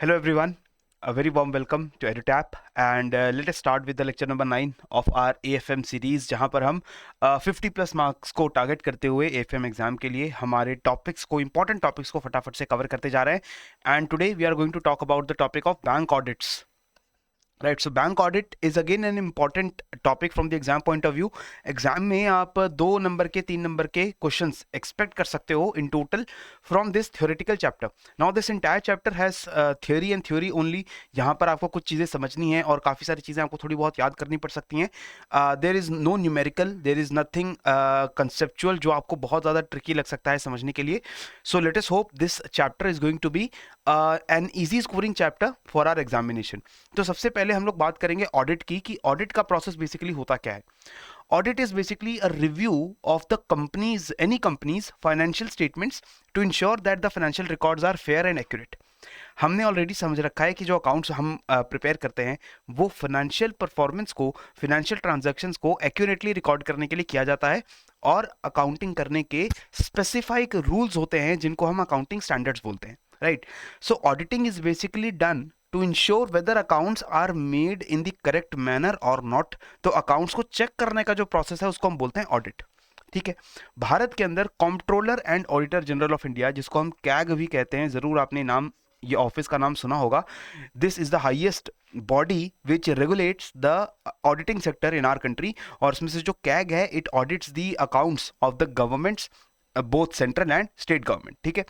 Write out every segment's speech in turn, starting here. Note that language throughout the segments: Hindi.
Hello everyone, a very warm welcome to EduTap and let us start with the lecture number 9 of our AFM series जहाँ पर हम 50 प्लस मार्क्स को टारगेट करते हुए AFM एग्जाम के लिए हमारे टॉपिक्स को इंपॉर्टेंट टॉपिक्स को फटाफट से कवर करते जा रहे हैं and today we are going to talk about the topic of bank audits. Right, so bank audit is again an important topic from the exam point of view. Exam में आप 2 नंबर के 3 नंबर के क्वेश्चंस एक्सपेक्ट कर सकते हो in total from this theoretical chapter. Now this entire chapter has theory and theory only. यहाँ पर आपको कुछ चीज़ें समझनी है और काफ़ी सारी चीज़ें आपको थोड़ी बहुत याद करनी पड़ सकती हैं. There is no numerical, there is nothing conceptual जो आपको बहुत ज़्यादा ट्रिकी लग सकता है समझने के लिए. So let us hope this chapter is going to be an easy scoring chapter for our examination. तो सबसे पहले हम लोग बात करेंगे ऑडिट की कि ऑडिट का प्रोसेस बेसिकली होता क्या है. Audit is basically a review of the any company's financial statements to ensure that the financial records are fair and accurate. हमने ऑलरेडी समझ रखा है कि जो अकाउंट्स हम प्रिपेयर करते हैं वो फाइनेंशियल परफॉर्मेंस को, फाइनेंशियल ट्रांजैक्शंस को एक्यूरेटली रिकॉर्ड करने के लिए किया जाता है और अकाउंटिंग करने के स्पेसिफाइक रूल्स होते हैं जिनको हम अकाउंटिंग स्टैंडर्ड्स बोलते हैं. Right, so auditing is basically done to ensure whether accounts are made in the correct manner और नॉट. तो अकाउंट्स को चेक करने का जो प्रोसेस है उसको हम बोलते हैं ऑडिट. ठीक है, भारत के अंदर controller and auditor general of India, जिसको हम कैग भी कहते हैं, जरूर आपने नाम, ये ऑफिस का नाम सुना होगा. This is the highest body which regulates the auditing sector in our country. और इसमें से जो कैग है it audits the accounts of the governments both central and state government. ठीक है,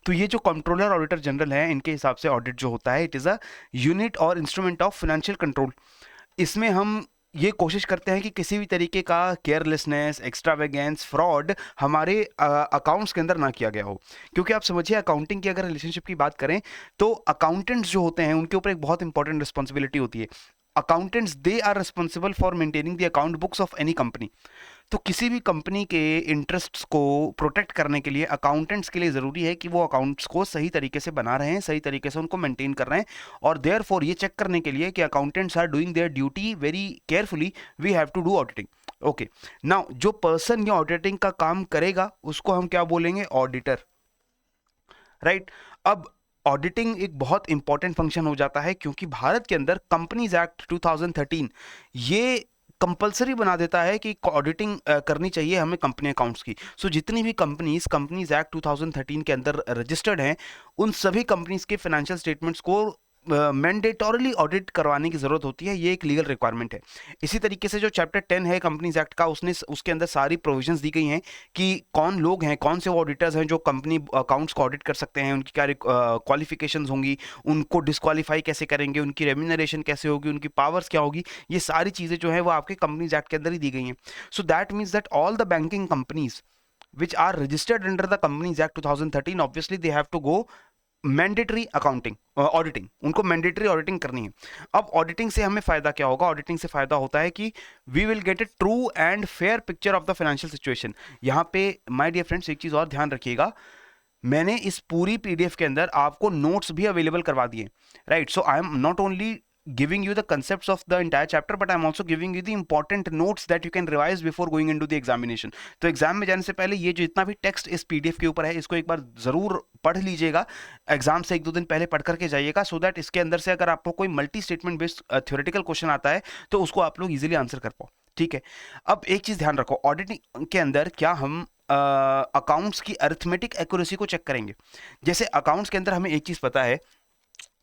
तो ये जो कंट्रोलर ऑडिटर जनरल है इनके हिसाब से ऑडिट जो होता है इट इज़ अ यूनिट और इंस्ट्रूमेंट ऑफ फाइनेंशियल कंट्रोल. इसमें हम ये कोशिश करते हैं कि किसी भी तरीके का केयरलेसनेस, एक्स्ट्रावेगेंस, फ्रॉड हमारे अकाउंट्स के अंदर ना किया गया हो. क्योंकि आप समझिए अकाउंटिंग की अगर रिलेशनशिप की बात करें तो अकाउंटेंट्स जो होते हैं उनके ऊपर एक बहुत इंपॉर्टेंट रिस्पॉन्सिबिलिटी होती है. Accountants they are responsible for maintaining the account books of any company. तो किसी भी कंपनी के इंटरेस्ट्स को प्रोटेक्ट करने के लिए अकाउंटेंट्स के लिए ज़रूरी है कि वो अकाउंट्स को सही तरीके से बना रहे हैं, सही तरीके से उनको मेंटेन कर रहे हैं. और देयरफॉर ये चेक करने के लिए कि accountants are doing their duty very carefully, we have to do auditing. Okay, now जो पर्सन ये ऑडिटिंग का काम करेगा उसको हम क्या बोलेंगे? ऑडिटर. राइट, अब ऑडिटिंग एक बहुत इंपॉर्टेंट फंक्शन हो जाता है क्योंकि भारत के अंदर कंपनीज एक्ट 2013 ये कंपलसरी बना देता है कि ऑडिटिंग करनी चाहिए हमें कंपनी अकाउंट्स की. सो जितनी भी कंपनीज एक्ट 2013 के अंदर रजिस्टर्ड हैं उन सभी कंपनीज के फाइनेंशियल स्टेटमेंट्स को मैंडेटोरली ऑडिट करवाने की जरूरत होती है. ये एक लीगल रिक्वायरमेंट है. इसी तरीके से जो चैप्टर 10 है कंपनीज एक्ट का, उसके अंदर सारी प्रोविजंस दी गई हैं कि कौन लोग हैं, कौन से वो ऑडिटर्स हैं जो कंपनी अकाउंट्स को ऑडिट कर सकते हैं, उनकी क्या क्वालिफिकेशंस होंगी, उनको डिस्क्वालीफाई कैसे करेंगे, उनकी रेम्यूनरेशन कैसे होगी, उनकी पावर्स क्या होगी. ये सारी चीज़ें जो है वो आपके कंपनीज एक्ट के अंदर ही दी गई हैं. So that means that all the banking companies which are registered under the Companies Act 2013 obviously they have to go mandatory accounting auditing, उनको मैंडेटरी ऑडिटिंग करनी है. अब ऑडिटिंग से हमें फायदा क्या होगा? ऑडिटिंग से फायदा होता है कि we will get a true and fair picture of the financial situation. यहाँ पे माय डियर फ्रेंड्स एक चीज़ और ध्यान रखिएगा, मैंने इस पूरी पीडीएफ के अंदर आपको नोट्स भी अवेलेबल करवा दिए. Right, so I am not only giving you the concepts of the entire chapter but I'm also giving you the important notes that you can revise before going into the examination. तो एग्जाम में जाने से पहले ये जो जितना भी टेक्स्ट इस पीडीएफ के ऊपर है इसको एक बार जरूर पढ़ लीजिएगा. एग्जाम से 1-2 दिन पहले पढ़ करके जाइएगा सो दैट इसके अंदर से अगर आपको कोई multi statement based theoretical question आता है तो उसको आप लोग इजीली आंसर कर पाओ. ठीक है, अब एक चीज ध्यान रखो, ऑडिटिंग के अंदर क्या हम अकाउंट्स की अरिथमेटिक एक्यूरेसी को चेक करेंगे. जैसे अकाउंट्स के अंदर हमें एक चीज पता है,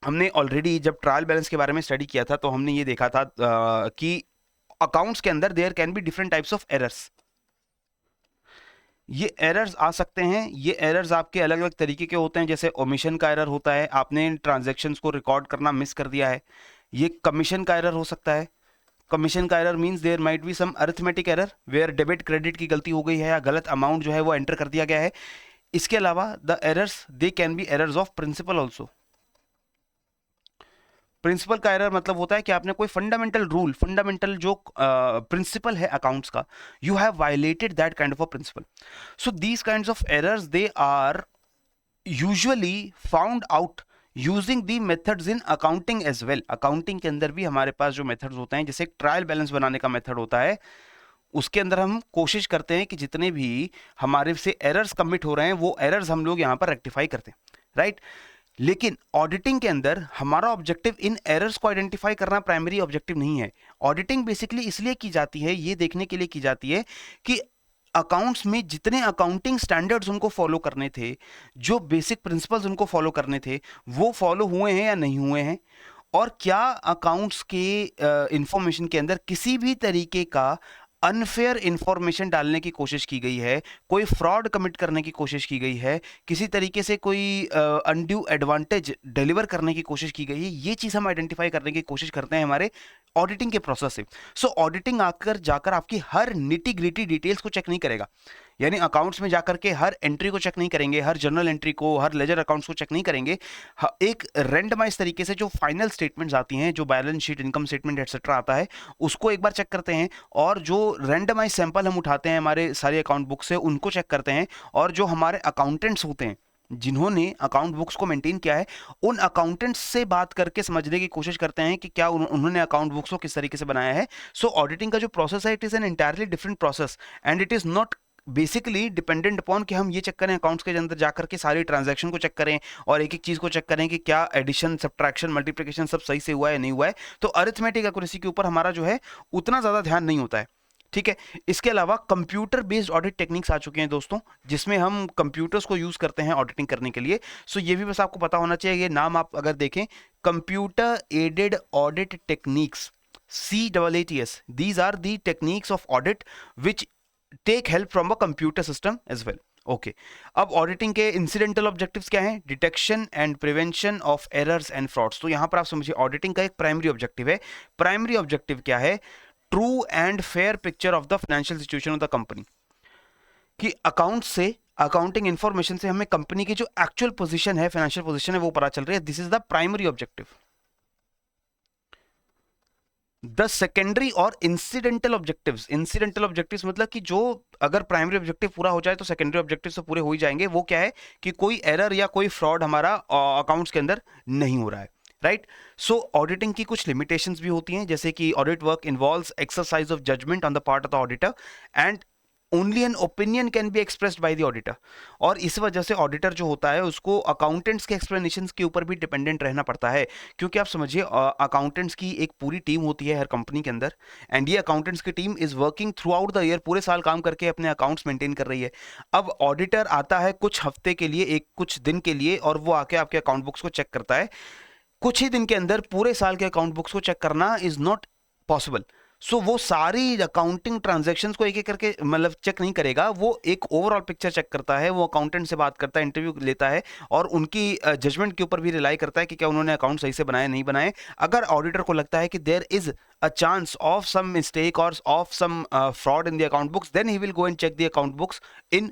हमने ऑलरेडी जब ट्रायल बैलेंस के बारे में स्टडी किया था तो हमने ये देखा था कि अकाउंट्स के अंदर there can be different types of errors. ये एरर्स आ सकते हैं, ये एरर्स आपके अलग अलग तरीके के होते हैं. जैसे ओमिशन का एरर होता है, आपने ट्रांजैक्शंस को रिकॉर्ड करना मिस कर दिया है. ये कमीशन का एरर हो सकता है. कमीशन का error means there might be some arithmetic error where debit credit की गलती हो गई है या गलत अमाउंट जो है वो एंटर कर दिया गया है. इसके अलावा the errors they can be errors of principle also. Principle का एरर मतलब होता है कि आपने कोई फंडामेंटल रूल, फंडामेंटल जो प्रिंसिपल है अकाउंट्स का, you have violated that kind of a principle. So these kinds of errors they are usually found out using the methods in accounting as well. Accounting के अंदर भी हमारे पास जो मेथड्स होते हैं, जैसे एक ट्रायल बैलेंस बनाने का मेथड होता है, उसके अंदर हम कोशिश करते हैं कि जितने भी हमारे से एरर्स कमिट हो रहे हैं वो एरर्स हम लोग यहाँ पर रेक्टिफाई करते हैं. राइट, लेकिन ऑडिटिंग के अंदर हमारा ऑब्जेक्टिव इन एरर्स को आइडेंटिफाई करना प्राइमरी ऑब्जेक्टिव नहीं है। ऑडिटिंग बेसिकली इसलिए की जाती है, ये देखने के लिए की जाती है कि अकाउंट्स में जितने अकाउंटिंग स्टैंडर्ड्स उनको फॉलो करने थे, जो बेसिक प्रिंसिपल्स उनको फॉलो करने थे, वो फॉलो हुए हैं या नहीं हुए हैं, और क्या अकाउंट्स के इंफॉर्मेशन के अंदर किसी भी तरीके का अनफेयर इंफॉर्मेशन डालने की कोशिश की गई है, कोई फ्रॉड कमिट करने की कोशिश की गई है, किसी तरीके से कोई अनड्यू एडवांटेज डिलीवर करने की कोशिश की गई है, ये चीज़ हम आइडेंटिफाई करने की कोशिश करते हैं हमारे ऑडिटिंग के प्रोसेस से। सो ऑडिटिंग आकर जाकर आपकी हर निटी ग्रिटी डिटेल्स को चेक नहीं करेगा, यानी अकाउंट्स में जाकर के हर एंट्री को चेक नहीं करेंगे, हर जर्नल एंट्री को, हर लेजर अकाउंट्स को चेक नहीं करेंगे। एक रैंडमाइज तरीके से जो फाइनल स्टेटमेंट्स आती हैं, जो balance sheet, income statement etcetera आता है, उसको एक बार चेक करते हैं, और जो रैंडमाइज सैंपल हम उठाते हैं हमारे सारे अकाउंट बुक से, उनको चेक करते हैं, और जो हमारे अकाउंटेंट्स होते हैं जिन्होंने अकाउंट बुक्स को मेंटेन किया है, उन अकाउंटेंट्स से बात करके समझने की कोशिश करते हैं कि क्या उन्होंने अकाउंट बुक्स को किस तरीके से बनाया है। सो ऑडिटिंग का जो प्रोसेस है, it is an entirely different process, and it is not basically dependent upon कि हम ये चेक करें अकाउंट्स के अंदर जाकर के सारी ट्रांजैक्शन को चेक करें और एक एक चीज को चेक करें कि क्या एडिशन, सब्ट्रैक्शन, मल्टीप्लिकेशन सब सही से हुआ है या नहीं हुआ है। तो अरिथमेटिक एक्यूरेसी के ऊपर हमारा जो है उतना ज्यादा ध्यान नहीं होता है, ठीक है। इसके अलावा कंप्यूटर बेस्ड ऑडिट टेक्निक्स आ चुके हैं दोस्तों, जिसमें हम कंप्यूटर्स को यूज करते हैं ऑडिटिंग करने के लिए। सो ये भी बस आपको पता होना चाहिए, ये नाम आप अगर देखें, computer aided audit techniques, CAATS, these are the techniques of audit which take help from a computer system as well. Okay, अब ऑडिटिंग के इंसिडेंटल ऑब्जेक्टिव्स क्या हैं? Detection and prevention of errors and frauds. तो यहां पर आप समझिए ऑडिटिंग का एक प्राइमरी ऑब्जेक्टिव है। प्राइमरी ऑब्जेक्टिव क्या है? True and fair picture of the financial situation of the company, कि अकाउंट से, अकाउंटिंग इंफॉर्मेशन से हमें कंपनी की जो एक्चुअल पोजीशन है, फाइनेंशियल पोजीशन है, वो पता चल रही है। This is the primary objective. The secondary और इंसिडेंटल ऑब्जेक्टिव्स, इंसिडेंटल ऑब्जेक्टिव्स मतलब कि जो अगर प्राइमरी ऑब्जेक्टिव पूरा हो जाए तो सेकेंडरी ऑब्जेक्टिव्स तो पूरे हो ही जाएंगे। वो क्या है कि कोई एरर या कोई फ्रॉड हमारा अकाउंट्स के अंदर नहीं हो रहा है, राइट। सो ऑडिटिंग की कुछ लिमिटेशंस भी होती हैं, जैसे कि audit work involves exercise of judgement on the part of the auditor and only an opinion can be expressed by the auditor. और इस वजह से ऑडिटर जो होता है उसको अकाउंटेंट्स के एक्सप्लेनेशंस के ऊपर भी डिपेंडेंट रहना पड़ता है, क्योंकि आप समझिए अकाउंटेंट्स की एक पूरी टीम होती है हर कंपनी के अंदर, एंड ये अकाउंटेंट्स की team is working through out the year, पूरे साल काम करके अपने अकाउंट्स मेंटेन कर रही है। अब ऑडिटर आता है कुछ हफ्ते के लिए, एक कुछ दिन के लिए, और वो आके आपके अकाउंट बुक्स को चेक करता है। कुछ ही दिन के अंदर पूरे साल के अकाउंट बुक्स को चेक करना इज नॉट पॉसिबल। सो वो सारी अकाउंटिंग ट्रांजैक्शंस को एक एक करके मतलब चेक नहीं करेगा, वो एक ओवरऑल पिक्चर चेक करता है, वो अकाउंटेंट से बात करता है, इंटरव्यू लेता है, और उनकी जजमेंट के ऊपर भी रिलाई करता है कि क्या उन्होंने अकाउंट सही से बनाए नहीं बनाए। अगर ऑडिटर को लगता है कि there is a chance of some mistake or of some fraud in the account books, then he will go and check the account books in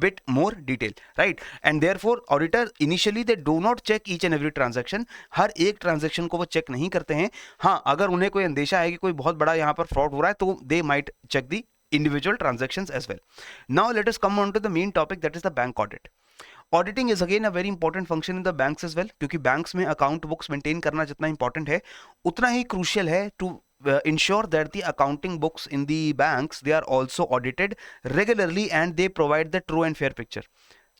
bit more detail, right? And therefore auditor initially they do not check each and every transaction, हर एक ट्रांजेक्शन को वो चेक नहीं करते हैं। हाँ, अगर उन्हें कोई अंदेशा है कि कोई बहुत बड़ा यहाँ पर फ्रॉड हो रहा है तो they might check the individual transactions as well. Now let us come on to the main topic, that is the bank audit. Auditing is again a very important function in the banks as well, क्योंकि बैंक्स में अकाउंट बुक्स मेंटेन करना जितना इंपॉर्टेंट है उतना ही क्रूशियल है to ensure that the accounting books in the banks they are also audited regularly and they provide the true and fair picture.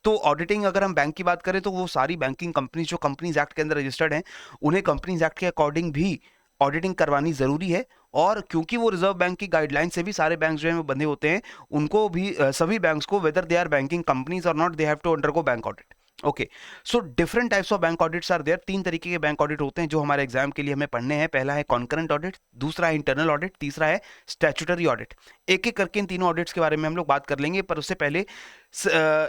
तो ऑडिटिंग अगर हम बैंक की बात करें तो वो सारी बैंकिंग कंपनीज जो कंपनीज एक्ट के अंदर रजिस्टर्ड हैं उन्हें कंपनीज एक्ट के अकॉर्डिंग भी ऑडिटिंग करवानी जरूरी है। और क्योंकि वो रिजर्व बैंक की गाइडलाइन से भी सारे बैंक जो है वो बंधे होते हैं, उनको भी सभी बैंक्स को whether they are banking companies और not, they have to undergo bank audit. Okay, so different types of bank audits are there. 3 तरीके के बैंक ऑडिट होते हैं जो हमारे एग्जाम के लिए हमें पढ़ने हैं। पहला है कॉन्करेंट ऑडिट, दूसरा है इंटरनल ऑडिट, तीसरा है स्टैट्यूटरी ऑडिट। एक एक करके इन तीनों ऑडिट्स के बारे में हम लोग बात कर लेंगे, पर उससे पहले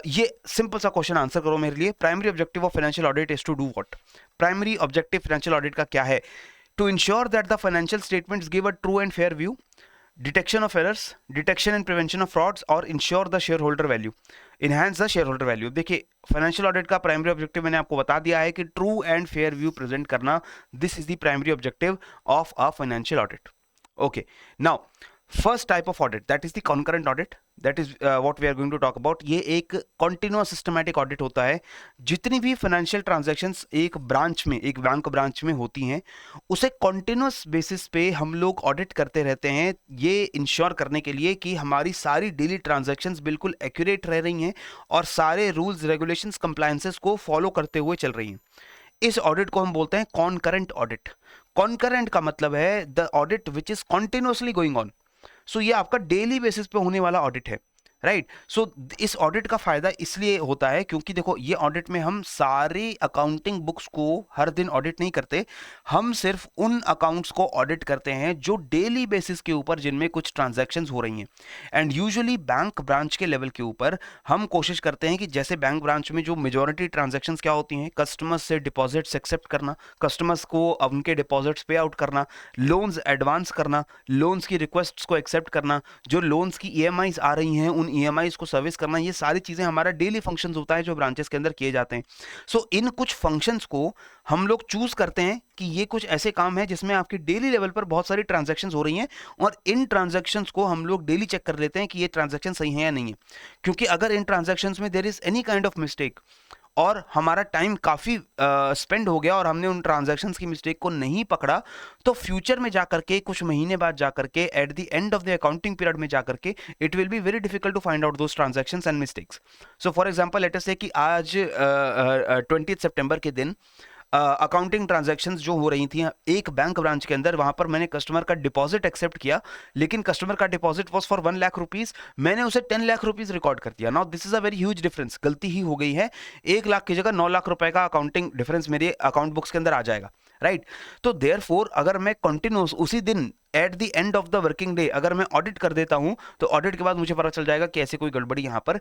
ये सिंपल सा क्वेश्चन आंसर करो मेरे लिए। Primary objective of financial audit is to do what? Primary objective financial audit का क्या है? To ensure that the financial statements give a true and fair view, detection of errors, detection and prevention of frauds, और ensure the share holder value, enhance the share holder value. देखिए, फाइनेंशियल ऑडिट का प्राइमरी ऑब्जेक्टिव मैंने आपको बता दिया है कि true and fair view present करना, this is the primary objective of a financial audit. Okay, now first type of audit, that is the concurrent audit, that is what we are going to talk about. ये एक कॉन्टिन्यूअस सिस्टमैटिक ऑडिट होता है। जितनी भी फाइनेंशियल ट्रांजैक्शंस एक ब्रांच में, एक बैंक ब्रांच में होती हैं, उसे कॉन्टिन्यूअस बेसिस पे हम लोग ऑडिट करते रहते हैं, ये इंश्योर करने के लिए कि हमारी सारी डेली ट्रांजैक्शंस बिल्कुल एक्यूरेट रह रही हैं और सारे रूल्स, रेगुलेशंस, कंप्लायंसेस को फॉलो करते हुए चल रही हैं। इस ऑडिट को हम बोलते हैं कॉन्करेंट ऑडिट। कॉन्करेंट का मतलब है the audit which is continuously going on. So ये आपका डेली बेसिस पे होने वाला ऑडिट है, राइट। सो इस ऑडिट का फायदा इसलिए होता है क्योंकि देखो ये ऑडिट में हम सारी अकाउंटिंग बुक्स को हर दिन ऑडिट नहीं करते, हम सिर्फ उन अकाउंट्स को ऑडिट करते हैं जो डेली बेसिस के ऊपर जिनमें कुछ ट्रांजैक्शंस हो रही हैं। एंड यूजुअली बैंक ब्रांच के लेवल के ऊपर हम कोशिश करते हैं कि जैसे बैंक ब्रांच में जो मेजॉरिटी ट्रांजैक्शंस क्या होती हैं, कस्टमर्स से डिपॉजिट्स एक्सेप्ट करना, कस्टमर्स को उनके डिपॉजिट्स पे आउट करना, लोन्स एडवांस करना, लोन्स की रिक्वेस्ट्स को एक्सेप्ट करना, जो लोन्स की ईएमआईज आ रही हैं उन ईएमआईज को सर्विस करना, ये सारी चीजें हमारा डेली फंक्शंस होता है जो ब्रांचेस के अंदर किए जाते हैं। सो इन कुछ फंक्शंस को हम लोग चूज करते हैं कि ये कुछ ऐसे काम है जिसमें आपकी डेली लेवल पर बहुत सारी ट्रांजैक्शंस हो रही हैं, और इन ट्रांजैक्शंस को हम लोग डेली चेक कर लेते हैं कि ये ट्रांजैक्शन सही है या नहीं है। क्योंकि अगर इन ट्रांजैक्शंस में there is any kind of mistake और हमारा टाइम काफ़ी स्पेंड हो गया और हमने उन ट्रांजैक्शंस की मिस्टेक को नहीं पकड़ा, तो फ्यूचर में जाकर के कुछ महीने बाद जाकर के at the end of the accounting period में जाकर के it will be very difficult to find out those transactions and mistakes. So for example let us say कि आज 20 सितंबर के दिन अकाउंटिंग ट्रांजैक्शंस जो हो रही थी एक बैंक ब्रांच के अंदर, वहां पर मैंने कस्टमर का डिपॉजिट एक्सेप्ट किया, लेकिन कस्टमर का deposit was for 1 lakh rupees, मैंने उसे 10 लाख रुपीज रिकॉर्ड कर दिया। Now this is a very huge difference, गलती ही हो गई है। 1 लाख की जगह 9 लाख रुपए का अकाउंटिंग डिफरेंस मेरे अकाउंट बुक्स के अंदर आ जाएगा, राइट। तो देयरफॉर अगर मैं कंटिन्यूस उसी दिन eight the end of the working day अगर मैं ऑडिट कर देता हूं, तो ऑडिट के बाद मुझे पता चल जाएगा कि ऐसी कोई गड़बड़ी यहां पर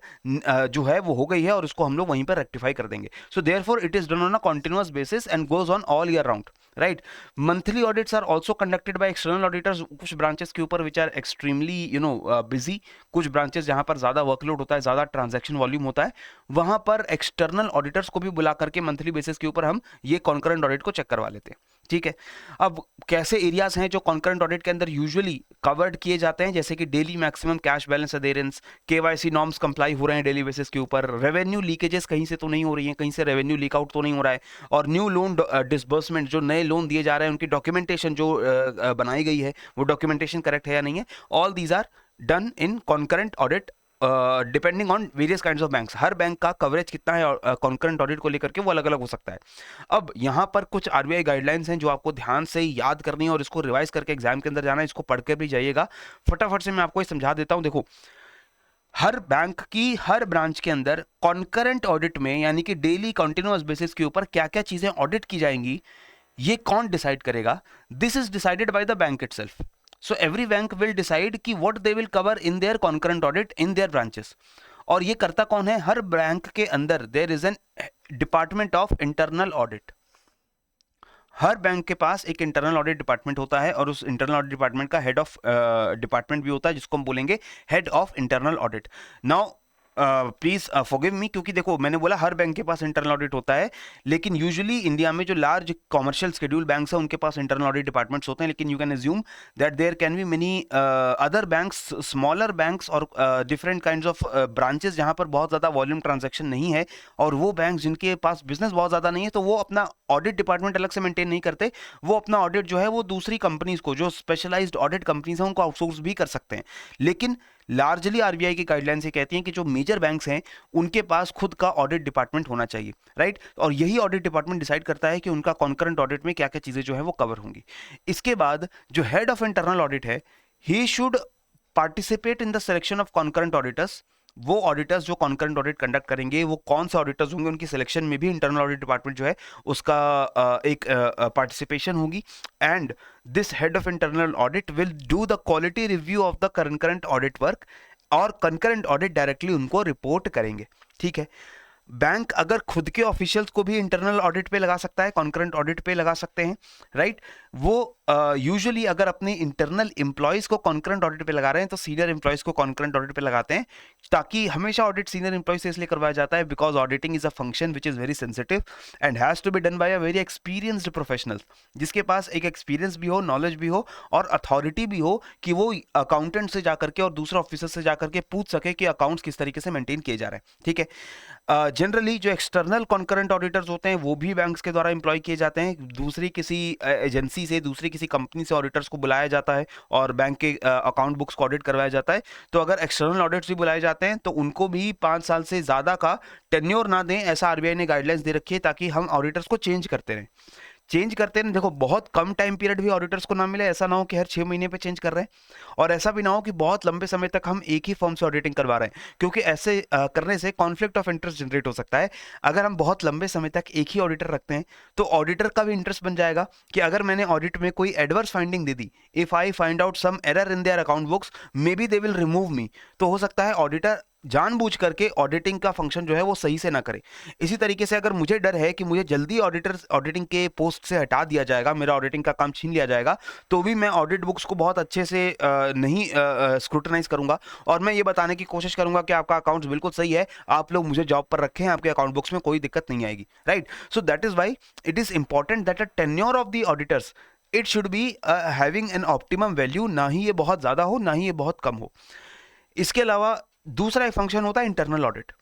जो है वो हो गई है और उसको हम लोग वहीं पर रेक्टिफाई कर देंगे। So therefore it is done on a continuous basis and goes on all year round, right. Monthly audits are also conducted by external auditors, कुछ ब्रांचेस के ऊपर विच आर एक्सट्रीमली बिजी, कुछ ब्रांचेस जहां पर ज्यादा वर्कलोड होता है, ज्यादा ट्रांजैक्शन वॉल्यूम होता है, वहां पर एक्सटर्नल ऑडिटर्स को भी बुला करके मंथली बेसिस के ऊपर हम ये कॉन्करेंट ऑडिट को चेक करवा लेते हैं, ठीक है। अब कैसे एरियाज हैं जो कॉन्करेंट ऑडिट के अंदर यूजुअली कवर्ड किए जाते हैं, जैसे कि daily maximum cash balance adherence, KYC norms comply हो रहे हैं डेली बेसिस के ऊपर, रेवेन्यू लीकेजेस कहीं से तो नहीं हो रही हैं, कहीं से रेवेन्यू लीक आउट तो नहीं हो रहा है, और न्यू लोन डिसबर्समेंट जो नए लोन दिए जा रहे हैं उनकी डॉक्यूमेंटेशन जो बनाई गई है वो डॉक्यूमेंटेशन करेक्ट है या नहीं है। All these are done in concurrent audit depending on various kinds of banks. हर बैंक का कवरेज कितना है कॉन्करेंट ऑडिट को लेकर के वो अलग अलग हो सकता है। अब यहाँ पर कुछ आरबीआई गाइडलाइंस हैं जो आपको ध्यान से याद करनी है और इसको रिवाइज करके एग्जाम के अंदर जाना है, इसको पढ़कर भी जाइएगा। फटाफट से मैं आपको ये समझा देता हूँ। देखो, हर बैंक की हर ब्रांच के अंदर कॉन्करेंट ऑडिट में यानी कि डेली कंटिन्यूअस बेसिस के ऊपर क्या क्या चीजें ऑडिट की जाएंगी, ये कौन डिसाइड करेगा? This is decided by the bank itself. So every bank will decide कि what they will cover in their concurrent audit in their branches। और ये करता कौन है? हर बैंक के अंदर there is an department of internal audit। Her bank के पास एक इंटरनल ऑडिट डिपार्टमेंट होता है और उस इंटरनल ऑडिट डिपार्टमेंट का हेड ऑफ डिपार्टमेंट भी होता है जिसको हम बोलेंगे head of internal audit. Now please forgive me, क्योंकि देखो मैंने बोला हर बैंक के पास इंटरनल ऑडिट होता है, लेकिन यूजुअली इंडिया में जो लार्ज कॉमर्शियल शेड्यूल बैंक्स हैं उनके पास इंटरनल ऑडिट डिपार्टमेंट्स होते हैं, लेकिन you can assume that there can be many other banks, smaller banks और डिफरेंट काइंड्स ऑफ ब्रांचेस जहां पर बहुत ज़्यादा वॉल्यूम ट्रांजैक्शन नहीं है, और वो बैंक जिनके पास बिजनेस बहुत ज़्यादा नहीं है तो वो अपना ऑडिट डिपार्टमेंट अलग से मेंटेन नहीं करते, वो अपना ऑडिट जो है वो दूसरी कंपनीज को, जो स्पेशलाइज्ड ऑडिट कंपनीज हैं उनको आउटसोर्स भी कर सकते हैं। लेकिन लार्जली आरबीआई की गाइडलाइंस ये कहती हैं कि जो मेजर बैंक्स हैं उनके पास खुद का ऑडिट डिपार्टमेंट होना चाहिए, राइट। और यही ऑडिट डिपार्टमेंट डिसाइड करता है कि उनका कॉन्करेंट ऑडिट में क्या क्या चीजें जो है वो कवर होंगी। इसके बाद जो हेड ऑफ इंटरनल ऑडिट है, he should participate in the selection of concurrent auditors. वो ऑडिटर्स जो कॉन्करेंट ऑडिट कंडक्ट करेंगे वो कौन से ऑडिटर्स होंगे, उनकी सिलेक्शन में भी इंटरनल ऑडिट डिपार्टमेंट जो है उसका एक पार्टिसिपेशन होगी। And this head of internal audit will do the quality review of the current audit work, और कंकरेंट ऑडिट डायरेक्टली उनको रिपोर्ट करेंगे, ठीक है। बैंक अगर खुद के ऑफिशियल्स को भी इंटरनल ऑडिट पे लगा सकता है, कॉन्करेंट ऑडिट पे लगा सकते हैं, राइट। वो यूजुअली अगर अपने इंटरनल एम्प्लॉयज को कॉन्करेंट ऑडिट पे लगा रहे हैं तो सीनियर एम्प्लॉयज को कॉन्करेंट ऑडिट पे लगाते हैं, ताकि हमेशा ऑडिट सीनियर एम्प्लॉयज से इसलिए करवाया जाता है because auditing is a function which is very sensitive and has to be done by a very experienced professional, जिसके पास एक एक्सपीरियंस भी हो, नॉलेज भी हो और अथॉरिटी भी हो कि वो अकाउंटेंट से जाकर के और दूसरे ऑफिसर से जाकर के पूछ सके कि अकाउंट्स किस तरीके से मेंटेन किए जा रहे हैं, ठीक है। जनरली जो एक्सटर्नल कॉन्करेंट ऑडिटर्स होते हैं वो भी बैंक्स के द्वारा एम्प्लॉय किए जाते हैं, दूसरी किसी एजेंसी से, दूसरी किसी कंपनी से ऑडिटर्स को बुलाया जाता है और बैंक के अकाउंट बुक्स को ऑडिट करवाया जाता है। तो अगर एक्सटर्नल ऑडिट्स भी बुलाए जाते हैं तो उनको भी 5 साल से ज़्यादा का टेन्योर ना दें, ऐसा आरबीआई ने गाइडलाइंस दे रखी है, ताकि हम ऑडिटर्स को चेंज करते हैं। देखो, बहुत कम टाइम पीरियड भी ऑडिटर्स को ना मिले, ऐसा ना हो कि हर 6 महीने पे चेंज कर रहे हैं, और ऐसा भी ना हो कि बहुत लंबे समय तक हम एक ही फर्म से ऑडिटिंग करवा रहे हैं, क्योंकि ऐसे करने से कॉन्फ्लिक्ट ऑफ इंटरेस्ट जनरेट हो सकता है। अगर हम बहुत लंबे समय तक एक ही ऑडिटर रखते हैं तो ऑडिटर का भी इंटरेस्ट बन जाएगा कि अगर मैंने ऑडिट में कोई एडवर्स फाइंडिंग दे दी, if I find out some error in their account books, maybe they will remove me. तो हो सकता है ऑडिटर जानबूझ करके ऑडिटिंग का फंक्शन जो है वो सही से ना करे। इसी तरीके से अगर मुझे डर है कि मुझे जल्दी ऑडिटिंग के पोस्ट से हटा दिया जाएगा, मेरा ऑडिटिंग का काम छीन लिया जाएगा, तो भी मैं ऑडिट बुक्स को बहुत अच्छे से नहीं स्क्रूटनाइज करूंगा, और मैं ये बताने की कोशिश करूंगा कि आपका अकाउंट बिल्कुल सही है, आप लोग मुझे जॉब पर रखें, आपके अकाउंट बुक्स में कोई दिक्कत नहीं आएगी, right. So that is why it is important that a tenure of the auditors, it should be having an optimum value, ना ही ये बहुत ज्यादा हो ना ही ये बहुत कम हो। इसके अलावा दूसरा एक फंक्शन होता है internal audit.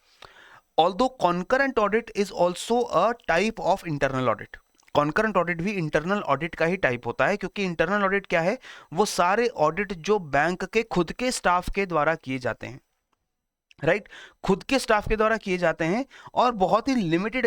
Although concurrent audit is also a type of internal audit, concurrent audit भी इंटरनल ऑडिट का ही टाइप होता है, क्योंकि इंटरनल ऑडिट क्या है, वो सारे ऑडिट जो बैंक के खुद के स्टाफ के द्वारा किए जाते हैं, राइट, खुद के स्टाफ के द्वारा किए जाते हैं, और बहुत ही लिमिटेड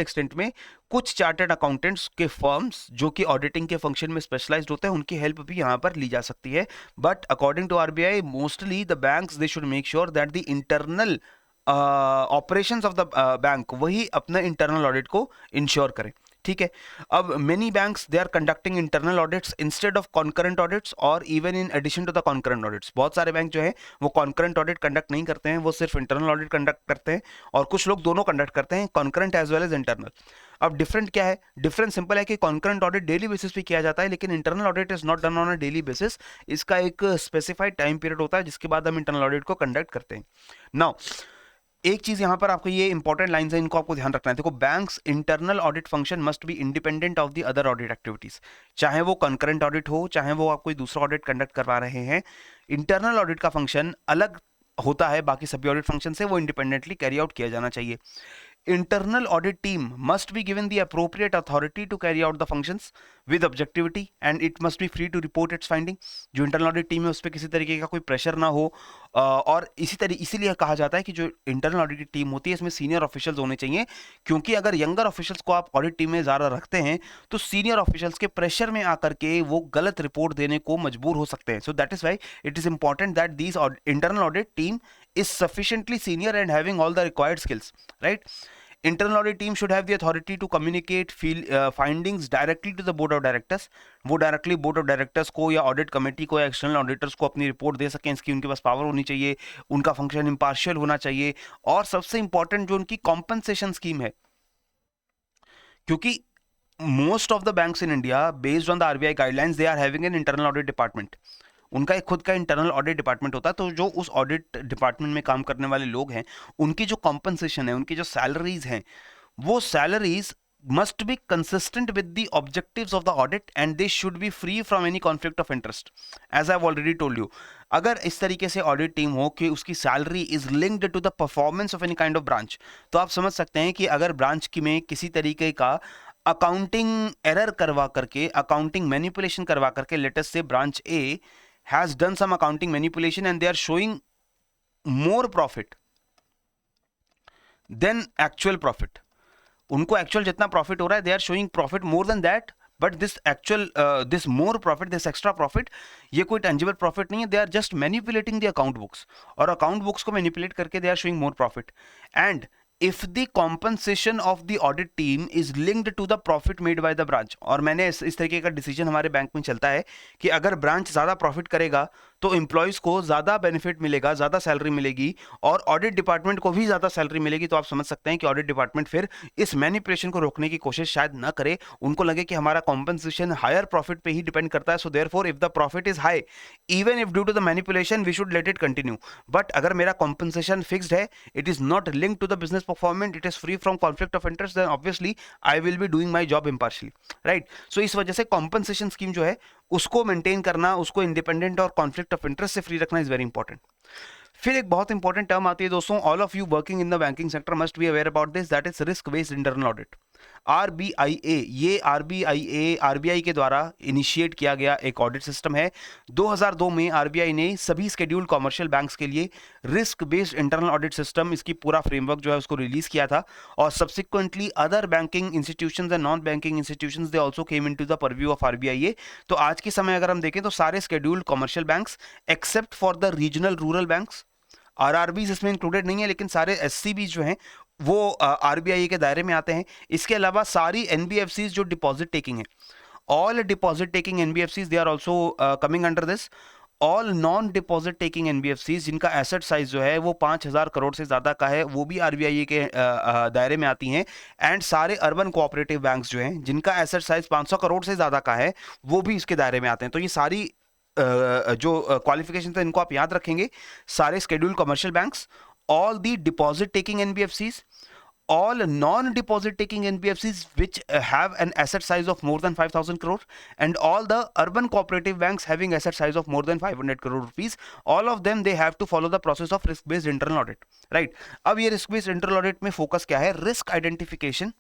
एक्सटेंट में कुछ चार्टर्ड अकाउंटेंट्स के फर्म्स जो कि ऑडिटिंग के फंक्शन में स्पेशलाइज्ड होते हैं, उनकी हेल्प भी यहां पर ली जा सकती है। But according to RBI, mostly the banks they should make sure that the internal operations of the bank वही अपने इंटरनल ऑडिट को इंश्योर करें, ठीक है। अब many banks they are conducting internal audits instead of concurrent audits, और even in addition to the concurrent audits. बहुत सारे बैंक जो है वो कॉन्करेंट ऑडिट कंडक्ट नहीं करते हैं, वो सिर्फ इंटरनल ऑडिट कंडक्ट करते हैं, और कुछ लोग दोनों कंडक्ट करते हैं, concurrent as well as internal. अब डिफरेंट क्या है? डिफरेंस सिंपल है कि कॉन्करेंट ऑडिट डेली बेसिस पे किया जाता है, लेकिन internal audit is not done on a daily basis. इसका एक स्पेसिफाइड टाइम पीरियड होता है जिसके बाद हम इंटरनल ऑडिट को कंडक्ट करते हैं। नाउ एक चीज यहां पर आपको, ये इंपॉर्टेंट लाइंस है, इनको आपको ध्यान रखना है। देखो, banks internal audit function must be independent of the other audit activities, चाहे वो कंकरेंट ऑडिट हो, चाहे वो आप कोई दूसरा ऑडिट कंडक्ट करवा रहे हैं। इंटरनल ऑडिट का फंक्शन अलग होता है बाकी सभी ऑडिट फंक्शन से, वो इंडिपेंडेंटली कैरी आउट किया जाना चाहिए। Internal audit team must be given the appropriate authority to carry out the functions with objectivity and it must be free to report its finding। जो इंटरनल ऑडिट टीम है उस पर किसी तरीके का कोई प्रेशर ना हो, और इसीलिए कहा जाता है कि जो इंटरनल ऑडिट की टीम होती है इसमें सीनियर ऑफिशियल्स होने चाहिए, क्योंकि अगर यंगर ऑफिशियल्स को आप ऑडिट टीम में ज़्यादा रखते हैं तो सीनियर ऑफिशियल्स के प्रेशर में आकर के वो गलत रिपोर्ट देने को मजबूर हो सकते हैं। सो that is why it is important that this internal audit team is sufficiently senior and having all the required skills, right? Internal audit team should have the authority to communicate findings directly to the board of directors। वो डायरेक्टली बोर्ड ऑफ डायरेक्टर्स को या ऑडिट कमेटी को या एक्सटर्नल ऑडिटर्स को अपनी रिपोर्ट दे सकें, इसकी उनके पास पावर होनी चाहिए, उनका फंक्शन इम्पार्शियल होना चाहिए, और सबसे इंपॉर्टेंट जो उनकी कॉम्पनसेशन स्कीम है, क्योंकि most of the banks in India based on the RBI guidelines they are having an internal audit department. उनका एक खुद का इंटरनल ऑडिट डिपार्टमेंट होता है, तो जो उस ऑडिट डिपार्टमेंट में काम करने वाले लोग हैं उनकी जो कॉम्पनसेशन है, उनकी जो सैलरीज हैं, वो salaries must be consistent with the objectives of the audit and they should be free from any conflict of interest, as I've already told you। अगर इस तरीके से ऑडिट टीम हो कि उसकी salary is linked to the performance of any kind of branch, तो आप समझ सकते हैं कि अगर ब्रांच की में किसी तरीके का अकाउंटिंग एरर करवा करके, अकाउंटिंग मैनिपुलेशन करवा करके, लेटेस्ट से branch A has done some accounting manipulation and they are showing more profit than actual profit, उनको एक्चुअल जितना प्रॉफिट हो रहा है they are showing profit more than that, but this more profit, this extra profit, ये कोई tangible profit नहीं है, they are just manipulating the account books, और account books को manipulate करके they are showing more profit। And if the compensation of the audit team is linked to the profit made by the branch, और मैंने इस तरीके का डिसीजन हमारे बैंक में चलता है कि अगर ब्रांच ज़्यादा प्रॉफिट करेगा तो एम्प्लॉयज़ को ज़्यादा बेनिफिट मिलेगा, ज़्यादा सैलरी मिलेगी, और ऑडिट डिपार्टमेंट को भी ज़्यादा सैलरी मिलेगी, तो आप समझ सकते हैं कि ऑडिट डिपार्टमेंट फिर इस मैनिपुलेशन को रोकने की कोशिश शायद ना करे। उनको लगे कि हमारा कॉम्पनसेशन हायर प्रॉफिट पे ही डिपेंड करता है, so therefore if the profit is high, even if due to the manipulation we should let it continue. But अगर मेरा कॉम्पनसेशन फिक्स्ड है, it is not linked to the business performance, it is free from conflict of interest, then obviously I will be doing my job impartially, right. So इस वजह से कॉम्पनसेशन स्कीम जो है उसको मेंटेन करना, उसको इंडिपेंडेंट और कॉन्फ्लिक्ट ऑफ इंटरेस्ट से फ्री रखना इज वेरी इंपॉर्टेंट। फिर एक बहुत इंपॉर्टेंट टर्म आती है दोस्तों, all of you working in the banking sector must be aware about this, that is risk based internal audit, RBIA. ये आरबीआई के द्वारा इनिशिएट किया गया एक ऑडिट सिस्टम है। 2002 में आरबीआई ने सभी शेड्यूल्ड कमर्शियल बैंक्स के लिए risk based internal audit system, इसकी पूरा फ्रेमवर्क जो है उसको रिलीज किया था, और subsequently other banking institutions and non banking institutions they also came into the purview of RBI. तो आज के समय अगर हम देखें तो सारे scheduled commercial banks except for the regional rural banks, RRBs इसमें इंक्लूडेड नहीं है, लेकिन सारे एससीबी जो हैं वो आरबीआई के दायरे में आते हैं। इसके अलावा सारी एनबीएफसीज जो डिपॉजिट टेकिंग है, all deposit taking NBFCs they are also coming under this. All non deposit taking NBFCs जिनका एसेट साइज जो है वो 5,000 करोड़ से ज्यादा का है, वो भी आरबीआई के दायरे में आती हैं। एंड सारे अर्बन कोऑपरेटिव बैंक्स जो हैं जिनका एसेट साइज 500 करोड़ से ज्यादा का है, वो भी इसके दायरे में आते हैं। तो ये सारी जो क्वालिफिकेशन है इनको आप याद रखेंगे। सारे schedule commercial banks, all the deposit taking NBFCs, all non-deposit taking NBFCs which have an asset size of more than 5,000 crore, and all the urban cooperative banks having asset size of more than 500 crore rupees, all of them they have to follow the process of risk based internal audit, right? अब ये risk based internal audit में फोकस क्या है? Risk identification,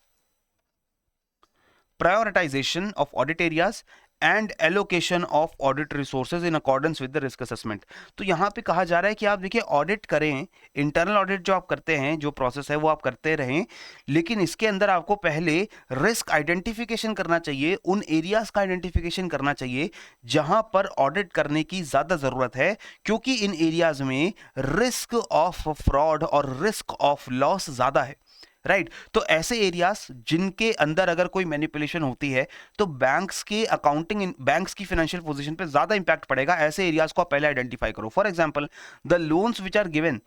prioritization of audit areas and allocation of audit resources in accordance with the risk assessment. तो यहाँ पे कहा जा रहा है कि आप देखिए ऑडिट करें, इंटरनल ऑडिट जो आप करते हैं, जो प्रोसेस है वो आप करते रहें, लेकिन इसके अंदर आपको पहले रिस्क आइडेंटिफिकेशन करना चाहिए, उन एरियाज का आइडेंटिफिकेशन करना चाहिए जहां पर ऑडिट करने की ज्यादा जरूरत है, क्योंकि इन एरियाज में रिस्क ऑफ फ्रॉड और रिस्क ऑफ लॉस ज्यादा है, राइट तो ऐसे एरियाज जिनके अंदर अगर कोई मैनिपुलेशन होती है तो बैंक्स के अकाउंटिंग, बैंक्स की फाइनेंशियल पोजीशन पे ज्यादा इंपैक्ट पड़ेगा। ऐसे एरियाज को आप पहले आइडेंटिफाई करो। For example, the loans which are given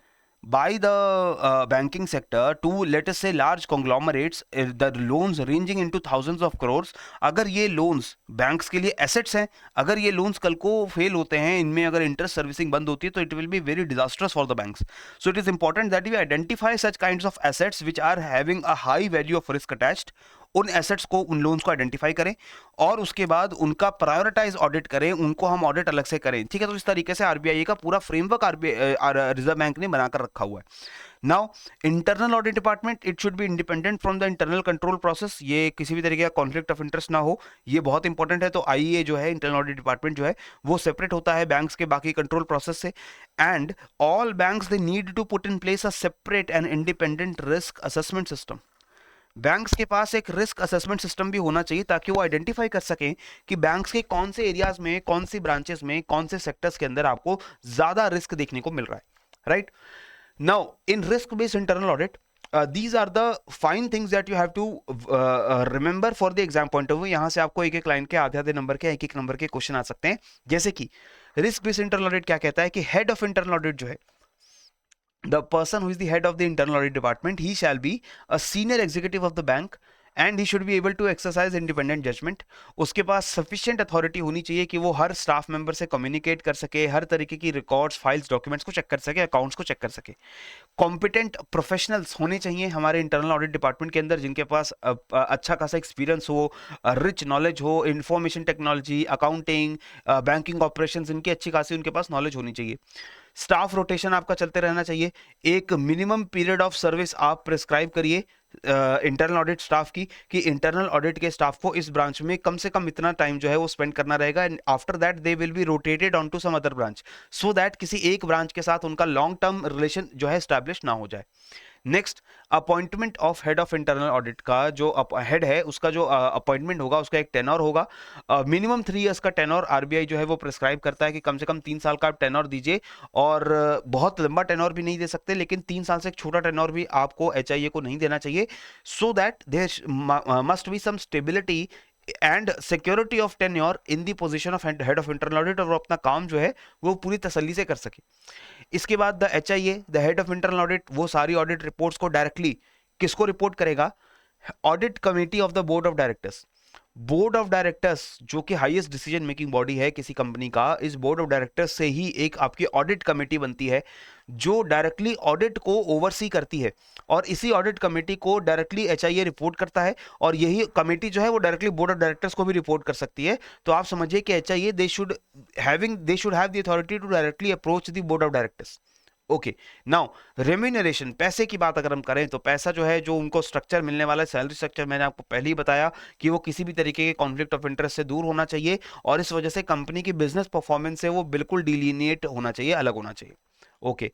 by the banking sector to let us say large conglomerates, the loans ranging into thousands of crores, अगर ये loans banks के लिए assets हैं, अगर ये loans कल को fail होते हैं, इनमें अगर interest servicing बंद होती है तो it will be very disastrous for the banks. So it is important that we identify such kinds of assets which are having a high value of risk attached. उन एसेट्स को, उन लोन्स को आइडेंटिफाई करें और उसके बाद उनका प्रायोरिटाइज ऑडिट करें, उनको हम ऑडिट अलग से करें, ठीक है। तो इस तरीके से आरबीआई का पूरा फ्रेमवर्क रिजर्व बैंक ने बनाकर रखा हुआ है। Now internal audit department, it should be independent from the internal control process, ये किसी भी तरीके का कॉन्फ्लिक्ट ऑफ इंटरेस्ट ना हो, ये बहुत इंपॉर्टेंट है। तो आईए जो है, इंटरनल ऑडिट डिपार्टमेंट जो है वो सेपरेट होता है बैंक्स के बाकी कंट्रोल प्रोसेस से। And all banks they need to put in place a separate and independent risk assessment system. Banks के पास एक रिस्क असेसमेंट सिस्टम भी होना चाहिए ताकि वो आइडेंटिफाई कर सकें कि बैंक्स के कौन से एरियाज में, कौन सी ब्रांचेस में, कौन से सेक्टर्स के अंदर आपको ज्यादा रिस्क देखने को मिल रहा है, right. Now in risk based internal audit, these are the fine things that you have to remember for the exam point of view। यहां से आपको एक एक लाइन के आधे नंबर के, एक एक नंबर के क्वेश्चन आ सकते हैं। जैसे कि रिस्क बेस्ड इंटरनल ऑडिट क्या कहता है कि हेड ऑफ इंटरनल ऑडिट जो है, the person who is the head of the internal audit department, he shall be a senior executive of the bank and he should be able to exercise independent judgment। उसके पास sufficient authority होनी चाहिए कि वो हर स्टाफ मेंबर से कम्युनिकेट कर सके, हर तरीके की रिकॉर्ड्स, फाइल्स, डॉक्यूमेंट्स को चेक कर सके, अकाउंट्स को चेक कर सके। कॉम्पिटेंट प्रोफेशनल्स होने चाहिए हमारे इंटरनल ऑडिट डिपार्टमेंट के अंदर, जिनके पास अच्छा खासा एक्सपीरियंस हो, रिच नॉलेज हो, information technology, accounting, banking operations, इनकी अच्छी खासी उनके पास नॉलेज होनी चाहिए। स्टाफ रोटेशन आपका चलते रहना चाहिए। एक मिनिमम पीरियड ऑफ सर्विस आप प्रिस्क्राइब करिए इंटरनल ऑडिट स्टाफ की, कि इंटरनल ऑडिट के स्टाफ को इस ब्रांच में कम से कम इतना टाइम जो है वो स्पेंड करना रहेगा, and after that they will be rotated on to some other branch, so that किसी एक ब्रांच के साथ उनका लॉन्ग टर्म रिलेशन जो है एस्टैब्लिश ना हो जाए। Next, appointment of head of internal audit का जो हेड है उसका जो अपॉइंटमेंट होगा उसका एक टेनर होगा, मिनिमम 3 इयर्स का टेनर आरबीआई जो है वो प्रिस्क्राइब करता है कि कम से कम 3 साल का आप टेनर दीजिए, और बहुत लंबा टेनर भी नहीं दे सकते, लेकिन 3 साल से एक छोटा टेनर भी आपको एचआईए को नहीं देना चाहिए, so that there must be some stability and security of tenure in the position of head of internal audit, और वो अपना काम जो है वो पूरी तसल्ली से कर सके। इसके बाद the HIA, the head of internal audit, वो सारी ऑडिट रिपोर्ट्स को डायरेक्टली किसको रिपोर्ट करेगा? Audit committee of the board of directors. Board of directors जो कि हाईएस्ट डिसीजन मेकिंग बॉडी है किसी कंपनी का, इस बोर्ड ऑफ डायरेक्टर्स से ही एक आपकी ऑडिट कमेटी बनती है जो डायरेक्टली ऑडिट को ओवरसी करती है, और इसी ऑडिट कमेटी को डायरेक्टली एचआईए रिपोर्ट करता है, और यही कमेटी जो है वो डायरेक्टली बोर्ड ऑफ डायरेक्टर्स को भी रिपोर्ट कर सकती है। तो आप समझिए कि HIA they should have the authority to directly approach the board of directors okay, now remuneration, पैसे की बात अगर हम करें तो पैसा जो है, जो उनको स्ट्रक्चर मिलने वाला है, सैलरी स्ट्रक्चर, मैंने आपको पहले ही बताया कि वो किसी भी तरीके के कॉन्फ्लिक्ट ऑफ इंटरेस्ट से दूर होना चाहिए और इस वजह से कंपनी की बिजनेस परफॉर्मेंस से वो बिल्कुल डिलीनिएट होना चाहिए, अलग होना चाहिए। ओके,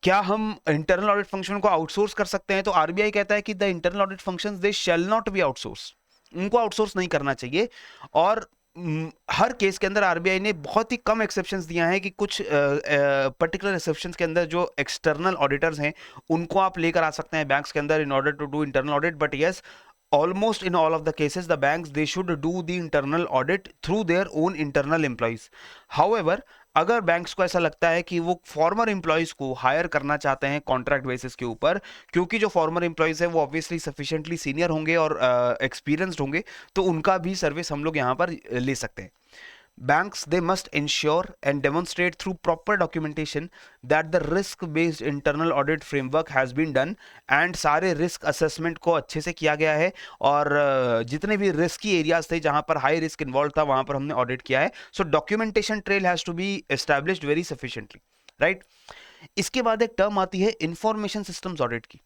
क्या हम इंटरनल ऑडिट फंक्शन को आउटसोर्स कर सकते हैं? तो आरबीआई कहता है कि the internal audit functions they shall not be outsource, उनको आउटसोर्स नहीं करना चाहिए। और हर केस के अंदर आरबीआई ने बहुत ही कम एक्सेप्शंस दिया है कि कुछ पर्टिकुलर एक्सेप्शंस के अंदर जो एक्सटर्नल ऑडिटर्स हैं उनको आप लेकर आ सकते हैं बैंक्स के अंदर in order to do internal audit, but yes, almost in all of the cases the banks they should do the internal audit through their own internal employees. However, अगर बैंक्स को ऐसा लगता है कि वो फॉर्मर एम्प्लॉयज को हायर करना चाहते हैं कॉन्ट्रैक्ट बेसिस के ऊपर, क्योंकि जो फॉर्मर एम्प्लॉयज है वो ऑब्वियसली सफिशिएंटली सीनियर होंगे और एक्सपीरियंस्ड होंगे, तो उनका भी सर्विस हम लोग यहाँ पर ले सकते हैं। Banks they must ensure and demonstrate through proper documentation that the risk based internal audit framework has been done and सारे risk assessment को अच्छे से किया गया है और जितने भी risky areas थे जहां पर high risk involved था वहां पर हमने audit किया है। So documentation trail has to be established very sufficiently, right? इसके बाद एक टर्म आती है इंफॉर्मेशन सिस्टम्स ऑडिट की।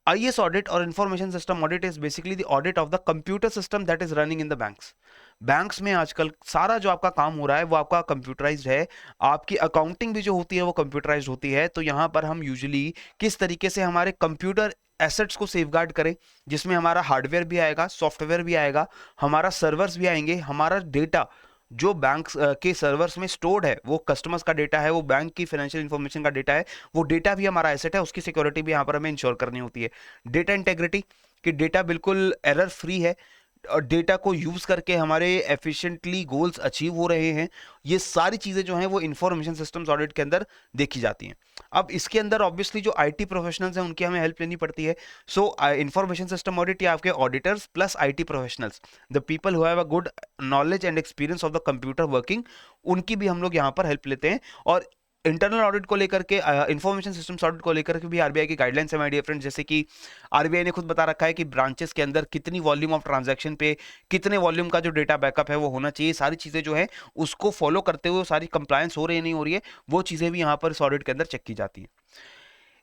IS audit और information system audit is basically the audit of the computer system that is running in the banks. Banks में आजकल सारा जो आपका काम हो रहा है वो आपका कंप्यूटराइज्ड है, आपकी अकाउंटिंग भी जो होती है वो कंप्यूटराइज्ड होती है। तो यहाँ पर हम यूजुअली किस तरीके से हमारे कंप्यूटर एसेट्स को सेफगार्ड करें, जिसमें हमारा हार्डवेयर भी आएगा, सॉफ्टवेयर भी आएगा, हमारा सर्वर्स भी आएंगे, हमारा डेटा जो बैंक के सर्वर्स में स्टोर्ड है वो कस्टमर्स का डेटा है, वो बैंक की फाइनेंशियल इंफॉर्मेशन का डेटा है, वो डेटा भी हमारा एसेट है, उसकी सिक्योरिटी भी यहाँ पर हमें इंश्योर करनी होती है। डेटा इंटेग्रिटी, कि डेटा बिल्कुल एरर फ्री है और डेटा को यूज करके हमारे एफिशिएंटली गोल्स अचीव हो रहे हैं, ये सारी चीजें जो हैं वो इंफॉर्मेशन सिस्टम्स ऑडिट के अंदर देखी जाती हैं। अब इसके अंदर ऑब्वियसली जो आईटी प्रोफेशनल्स हैं उनकी हमें हेल्प लेनी पड़ती है। सो इंफॉर्मेशन सिस्टम ऑडिट या आपके auditors plus IT professionals, the people who have a good knowledge and experience of the computer working, उनकी भी हम लोग यहाँ पर हेल्प लेते हैं। और इंटरनल ऑडिट को लेकर के, इंफॉर्मेशन सिस्टम्स ऑडिट को लेकर के भी आरबीआई की गाइडलाइंस है माय डियर फ्रेंड्स। जैसे कि आरबीआई ने खुद बता रखा है कि ब्रांचेस के अंदर कितनी वॉल्यूम ऑफ ट्रांजैक्शन पे कितने वॉल्यूम का जो डेटा बैकअप है वो होना चाहिए, सारी चीजें जो है उसको फॉलो करते हुए सारी कंप्लायंस हो रही है नहीं हो रही है, वो चीजें भी यहाँ पर इस ऑडिट के अंदर चेक की जाती हैं।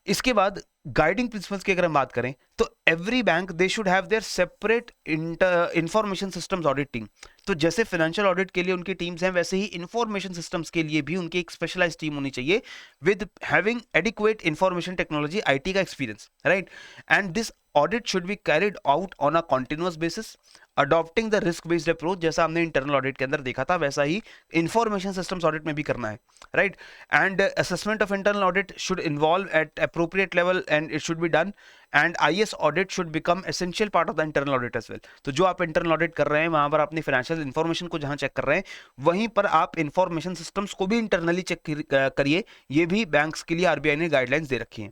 इसके बाद गाइडिंग प्रिंसिपल्स की अगर हम बात करें तो every bank they should have their separate information systems audit team. तो जैसे फाइनेंशियल ऑडिट के लिए उनकी टीम्स हैं, वैसे ही इंफॉर्मेशन सिस्टम्स के लिए भी उनकी एक स्पेशलाइज्ड टीम होनी चाहिए with having adequate information technology, IT का experience, right? And this audit should be carried out on a continuous basis, adopting the risk based approach. जैसा हमने इंटरनल ऑडिट के अंदर देखा था वैसा ही इंफॉर्मेशन सिस्टम्स ऑडिट में भी करना है, right? And assessment of internal audit should involve at appropriate level and it should be done, and IS audit should become essential part of the internal audit as well. तो जो आप इंटरनल ऑडिट कर रहे हैं वहां पर अपनी फाइनेंशियल इंफॉर्मेशन को जहां चेक कर रहे हैं, वहीं पर आप इंफॉर्मेशन सिस्टम्स को भी इंटरनली चेक करिए। ये भी बैंक्स के लिए आरबीआई ने गाइडलाइंस दे रखी हैं।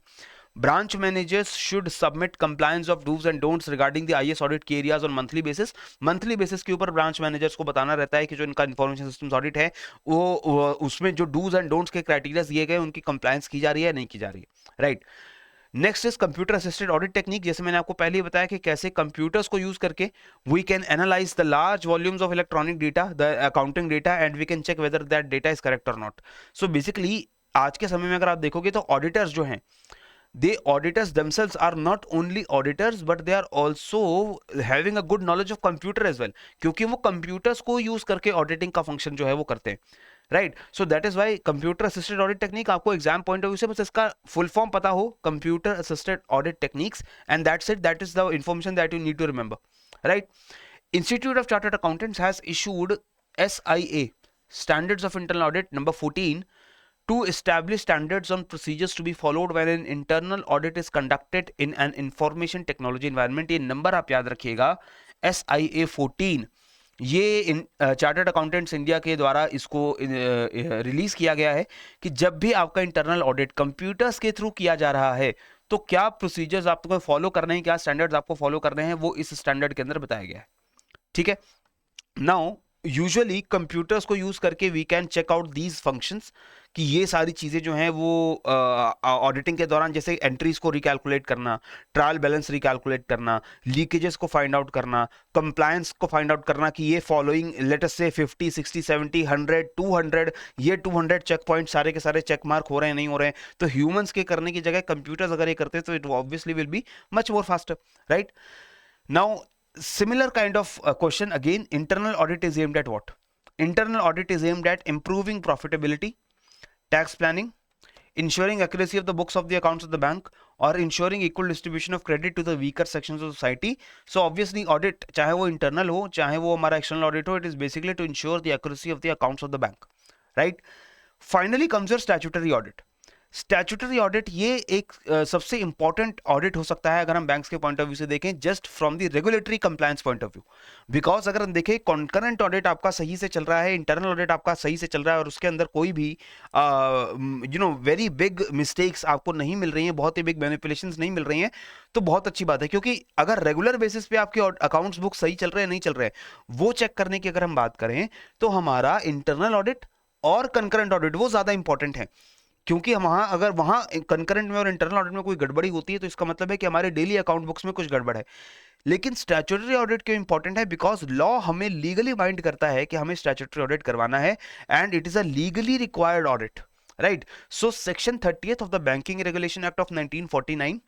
Branch managers should submit compliance of do's and don'ts regarding the IS audit key areas on monthly basis. Monthly basis के ऊपर ब्रांच मैनेजर्स को बताना रहता है कि जो इनका इंफॉर्मेशन सिस्टम्स ऑडिट है वो उसमें जो डूज एंड डोंट्स के क्राइटेरिया दिए गए उनकी कंप्लायंस की जा रही है नहीं की जा रही है, right? Next is computer assisted audit technique. जैसे मैंने आपको पहले ही बताया कि कैसे कंप्यूटर्स को यूज करके we can analyse the large volumes of electronic data, the accounting data, and we can check whether that data is correct और नॉट। सो बेसिकली आज के समय में अगर आप देखोगे तो ऑडिटर्स जो हैं, the auditors themselves are not only auditors but they are also having a good knowledge of computer as well, क्योंकि वो कंप्यूटर्स को यूज करके ऑडिटिंग का फंक्शन जो है वो करते हैं, right? So that is why computer assisted audit technique, आपको एग्जाम पॉइंट ऑफ व्यू से बस इसका फुल फॉर्म पता हो, computer assisted audit techniques, and that's it, that is the information that you need to remember, right? Institute of chartered accountants has issued SIA standards of internal audit number 14 to establish standards on procedures to be followed when an internal audit is conducted in an information technology environment। ये नंबर आप याद रखिएगा, SIA 14, ये चार्टर्ड अकाउंटेंट्स इंडिया के द्वारा इसको रिलीज किया गया है कि जब भी आपका इंटरनल ऑडिट कंप्यूटर्स के थ्रू किया जा रहा है तो क्या प्रोसीजर्स आपको फॉलो करने हैं, क्या स्टैंडर्ड्स आपको फॉलो करने हैं, वो इस स्टैंडर्ड के अंदर बताया गया है, ठीक है? नाउ यूजुअली कंप्यूटर्स को यूज करके we can check out these functions कि ये सारी चीजें जो हैं वो ऑडिटिंग के दौरान, जैसे एंट्रीज को रिकैलकुलेट करना, ट्रायल बैलेंस रिकैलकुलेट करना, लीकेजेस को फाइंड आउट करना, कंप्लायंस को फाइंड आउट करना कि ये फॉलोइंग लेट अस से 50 60 70 100 200 ये 200 चेक पॉइंट सारे के सारे चेक मार्क हो रहे हैं नहीं हो रहे हैं, तो ह्यूमंस के करने की जगह कंप्यूटर्स अगर ये करते हैं तो it obviously will be much more faster, right? Now similar kind of question again, internal audit is aimed at what? Internal audit is aimed at improving profitability, tax planning, ensuring accuracy of the books of the accounts of the bank, or ensuring equal distribution of credit to the weaker sections of society. So obviously audit, चाहे वो internal हो चाहे वो हमारा external audit हो, it is basically to ensure the accuracy of the accounts of the bank, right? Finally comes your statutory audit. Statutory audit ये एक सबसे इंपॉर्टेंट ऑडिट हो सकता है अगर हम बैंक्स के पॉइंट ऑफ व्यू से देखें, just from the regulatory compliance point of view. Because अगर हम देखें कॉन्करेंट ऑडिट आपका सही से चल रहा है, इंटरनल ऑडिट आपका सही से चल रहा है और उसके अंदर कोई भी वेरी बिग मिस्टेक्स आपको नहीं मिल रही हैं, बहुत ही बिग मैनिपुलेशंस नहीं मिल रही हैं, तो बहुत अच्छी बात है। क्योंकि अगर रेगुलर बेसिस पे आपके अकाउंट्स बुक सही चल रहे हैं नहीं चल रहे हैं वो चेक करने की अगर हम बात करें तो हमारा इंटरनल ऑडिट और कंकरेंट ऑडिट वो ज्यादा इंपॉर्टेंट है। क्योंकि हम अगर वहां कंकरेंट में और इंटरनल ऑडिट में कोई गड़बड़ी होती है तो इसका मतलब है कि हमारे डेली अकाउंट बुक्स में कुछ गड़बड़ है। लेकिन स्टैट्यूटरी ऑडिट क्यों इंपॉर्टेंट है? बिकॉज लॉ हमें लीगली बाइंड करता है कि हमें स्टैट्यूटरी ऑडिट करवाना है and it is a legally required audit, right? So section 30th of the banking regulation act of 1949